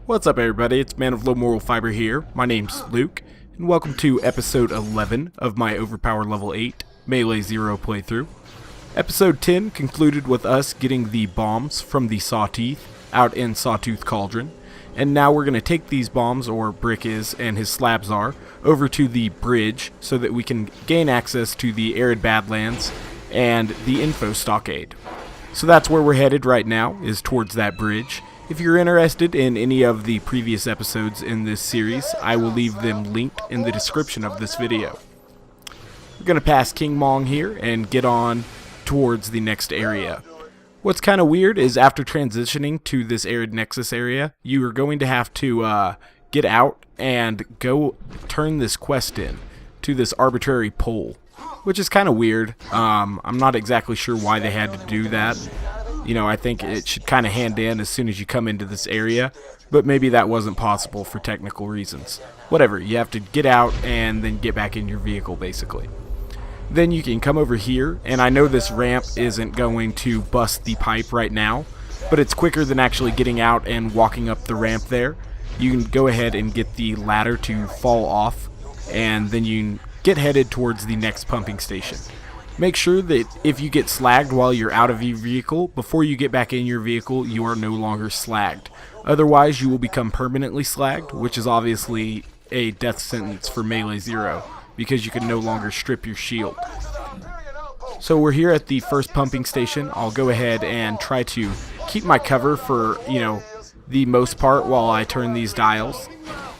What's up, everybody? It's Man of Low Moral Fiber here. My name's Luke, and welcome to episode 11 of my Overpower Level 8 Melee Zer0 playthrough. Episode 10 concluded with us getting the bombs from the Sawteeth out in Sawtooth Cauldron, and now we're going to take these bombs, or Brick is and his slabs are, over to the bridge so that we can gain access to the Arid Badlands and the info stockade. So that's where we're headed right now, is towards that bridge. If you're interested in any of the previous episodes in this series, I will leave them linked in the description of this video. We're going to pass King Mong here and get on towards the next area. What's kind of weird is after transitioning to this Arid Nexus area, you are going to have to get out and go turn this quest in to this arbitrary pole, which is kind of weird. I'm not exactly sure why they had to do that. You know, I think it should kind of hand in as soon as you come into this area, but maybe that wasn't possible for technical reasons. Whatever, you have to get out and then get back in your vehicle, basically. Then you can come over here, and I know this ramp isn't going to bust the pipe right now, but it's quicker than actually getting out and walking up the ramp there. You can go ahead and get the ladder to fall off, and then you can get headed towards the next pumping station. Make sure that if you get slagged while you're out of your vehicle, before you get back in your vehicle, you are no longer slagged. Otherwise, you will become permanently slagged, which is obviously a death sentence for Melee Zer0, because you can no longer strip your shield. So we're here at the first pumping station. I'll go ahead and try to keep my cover for, the most part while I turn these dials.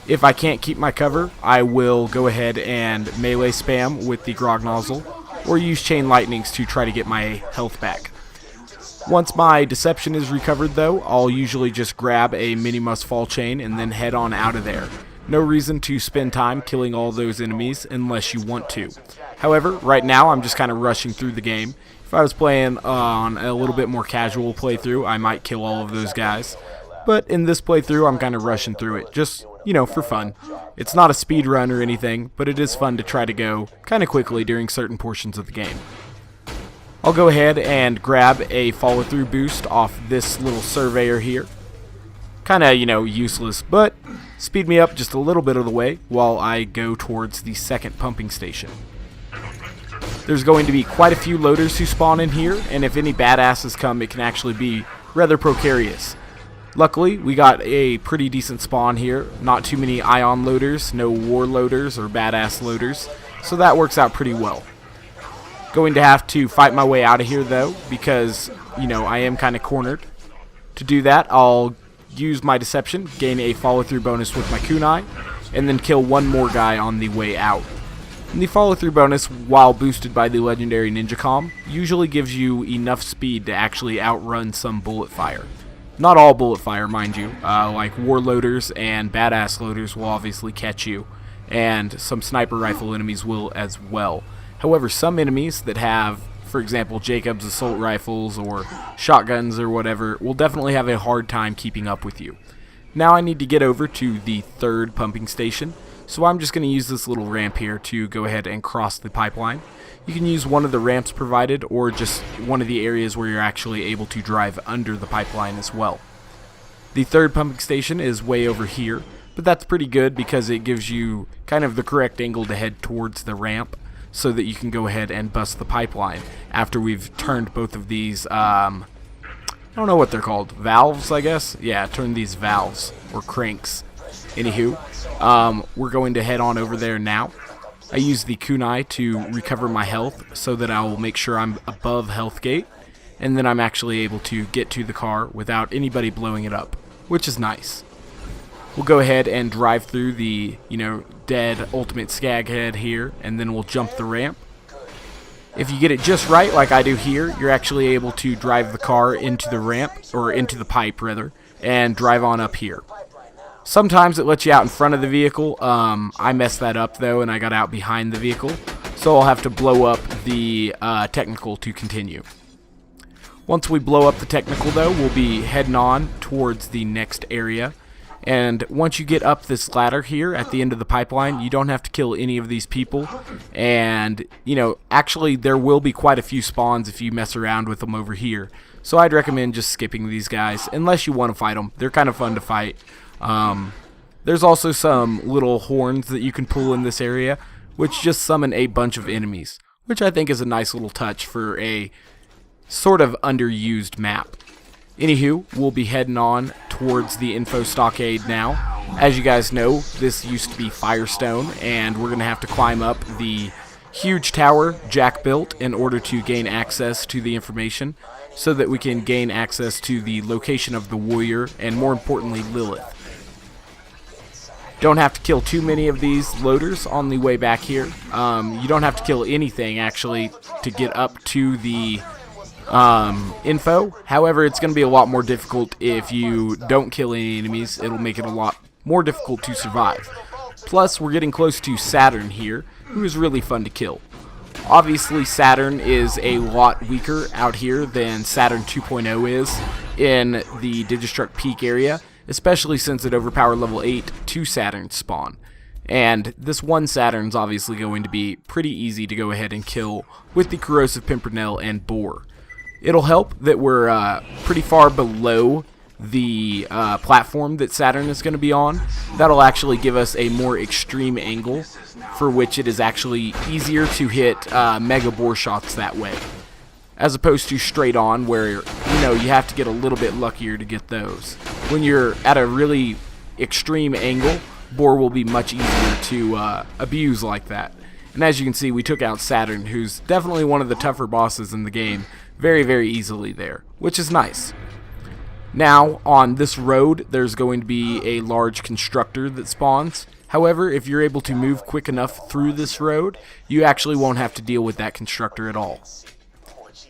If I can't keep my cover, I will go ahead and melee spam with the Grog Nozzle, or use chain lightnings to try to get my health back. Once my deception is recovered though, I'll usually just grab a mini must fall chain and then head on out of there. No reason to spend time killing all those enemies unless you want to. However, right now I'm just kind of rushing through the game. If I was playing on a little bit more casual playthrough, I might kill all of those guys. But in this playthrough, I'm kind of rushing through it, just, for fun. It's not a speed run or anything, but it is fun to try to go kind of quickly during certain portions of the game. I'll go ahead and grab a follow-through boost off this little surveyor here. Kind of, useless, but speed me up just a little bit of the way while I go towards the second pumping station. There's going to be quite a few loaders who spawn in here, and if any badasses come, it can actually be rather precarious. Luckily, we got a pretty decent spawn here. Not too many ion loaders, no war loaders or badass loaders, so that works out pretty well. Going to have to fight my way out of here though, because, I am kind of cornered. To do that, I'll use my deception, gain a follow-through bonus with my kunai, and then kill one more guy on the way out. And the follow-through bonus, while boosted by the legendary Ninja Comm, usually gives you enough speed to actually outrun some bullet fire. Not all bullet fire, mind you, like war loaders and badass loaders will obviously catch you, and some sniper rifle enemies will as well. However, some enemies that have, for example, Jacob's assault rifles or shotguns or whatever, will definitely have a hard time keeping up with you. Now I need to get over to the third pumping station, so I'm just going to use this little ramp here to go ahead and cross the pipeline. You can use one of the ramps provided, or just one of the areas where you're actually able to drive under the pipeline as well. The third pumping station is way over here, but that's pretty good because it gives you kind of the correct angle to head towards the ramp so that you can go ahead and bust the pipeline after we've turned both of these, I don't know what they're called, valves, I guess? Yeah, turn these valves, or cranks. Anywho, we're going to head on over there now. I use the kunai to recover my health so that I will make sure I'm above health gate, and then I'm actually able to get to the car without anybody blowing it up, which is nice. We'll go ahead and drive through the, dead ultimate skaghead here, and then we'll jump the ramp. If you get it just right, like I do here, you're actually able to drive the car into the ramp, or into the pipe rather, and drive on up here. Sometimes it lets you out in front of the vehicle. I messed that up though, and I got out behind the vehicle, so I'll have to blow up the technical to continue. Once we blow up the technical though, we'll be heading on towards the next area. And once you get up this ladder here at the end of the pipeline, you don't have to kill any of these people. And, actually there will be quite a few spawns if you mess around with them over here. So I'd recommend just skipping these guys, unless you want to fight them. They're kind of fun to fight. There's also some little horns that you can pull in this area, which just summon a bunch of enemies, which I think is a nice little touch for a sort of underused map. Anywho, we'll be heading on towards the info stockade now. As you guys know, this used to be Firestone, and we're going to have to climb up the huge tower Jack built in order to gain access to the information, so that we can gain access to the location of the Warrior, and more importantly, Lilith. Don't have to kill too many of these loaders on the way back here. You don't have to kill anything, actually, to get up to the info. However, it's going to be a lot more difficult if you don't kill any enemies. It'll make it a lot more difficult to survive. Plus, we're getting close to Saturn here, who is really fun to kill. Obviously, Saturn is a lot weaker out here than Saturn 2.0 is in the Digistruct Peak area, especially since it overpowered level 8 to Saturn spawn. And this one Saturn's obviously going to be pretty easy to go ahead and kill with the corrosive pimpernel and boar. It'll help that we're pretty far below the platform that Saturn is going to be on. That'll actually give us a more extreme angle, for which it is actually easier to hit mega boar shots that way, as opposed to straight on, where you have to get a little bit luckier to get those. When you're at a really extreme angle, boar will be much easier to abuse like that. And as you can see, we took out Saturn, who's definitely one of the tougher bosses in the game, very, very easily there, which is nice. Now, on this road, there's going to be a large constructor that spawns. However, if you're able to move quick enough through this road, you actually won't have to deal with that constructor at all.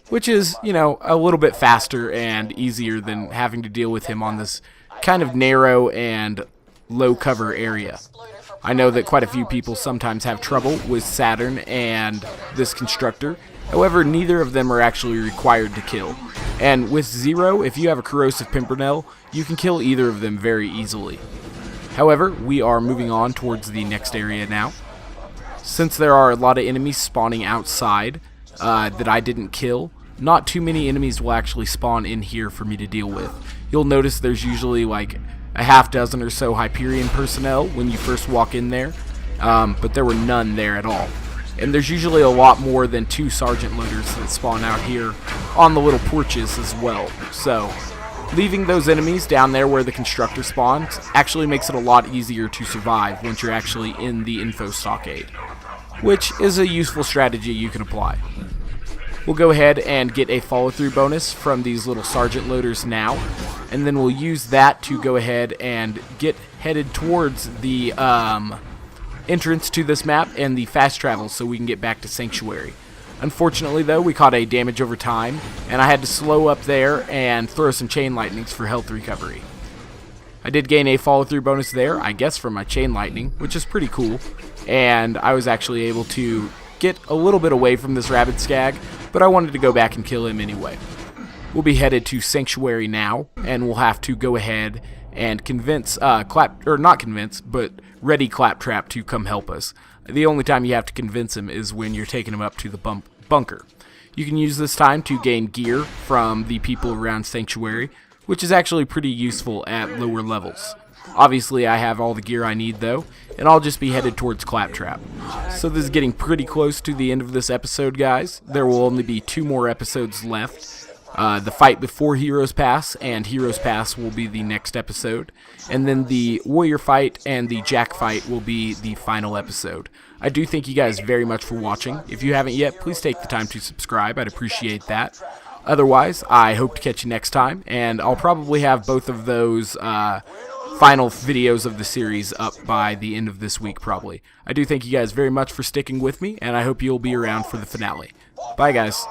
Which is, a little bit faster and easier than having to deal with him on this kind of narrow and low cover area. I know that quite a few people sometimes have trouble with Saturn and this constructor. However, neither of them are actually required to kill. And with Zero, if you have a corrosive pimpernel, you can kill either of them very easily. However, we are moving on towards the next area now. Since there are a lot of enemies spawning outside that I didn't kill, not too many enemies will actually spawn in here for me to deal with. You'll notice there's usually like a half dozen or so Hyperion personnel when you first walk in there, but there were none there at all. And there's usually a lot more than 2 sergeant loaders that spawn out here on the little porches as well. So, leaving those enemies down there where the constructor spawns actually makes it a lot easier to survive once you're actually in the info stockade, which is a useful strategy you can apply. We'll go ahead and get a follow-through bonus from these little sergeant loaders now, and then we'll use that to go ahead and get headed towards the entrance to this map and the fast travel so we can get back to Sanctuary. Unfortunately, though, we caught a damage over time, and I had to slow up there and throw some chain lightnings for health recovery. I did gain a follow-through bonus there, I guess from my chain lightning, which is pretty cool, and I was actually able to get a little bit away from this rabid skag, but I wanted to go back and kill him anyway. We'll be headed to Sanctuary now, and we'll have to go ahead and convince ready Claptrap to come help us. The only time you have to convince him is when you're taking him up to the bunker. You can use this time to gain gear from the people around Sanctuary, which is actually pretty useful at lower levels. Obviously, I have all the gear I need, though, and I'll just be headed towards Claptrap. So this is getting pretty close to the end of this episode, guys. There will only be 2 more episodes left. The fight before Heroes Pass and Heroes Pass will be the next episode. And then the Warrior fight and the Jack fight will be the final episode. I do thank you guys very much for watching. If you haven't yet, please take the time to subscribe. I'd appreciate that. Otherwise, I hope to catch you next time, and I'll probably have both of those final videos of the series up by the end of this week, probably. I do thank you guys very much for sticking with me, and I hope you'll be around for the finale. Bye, guys.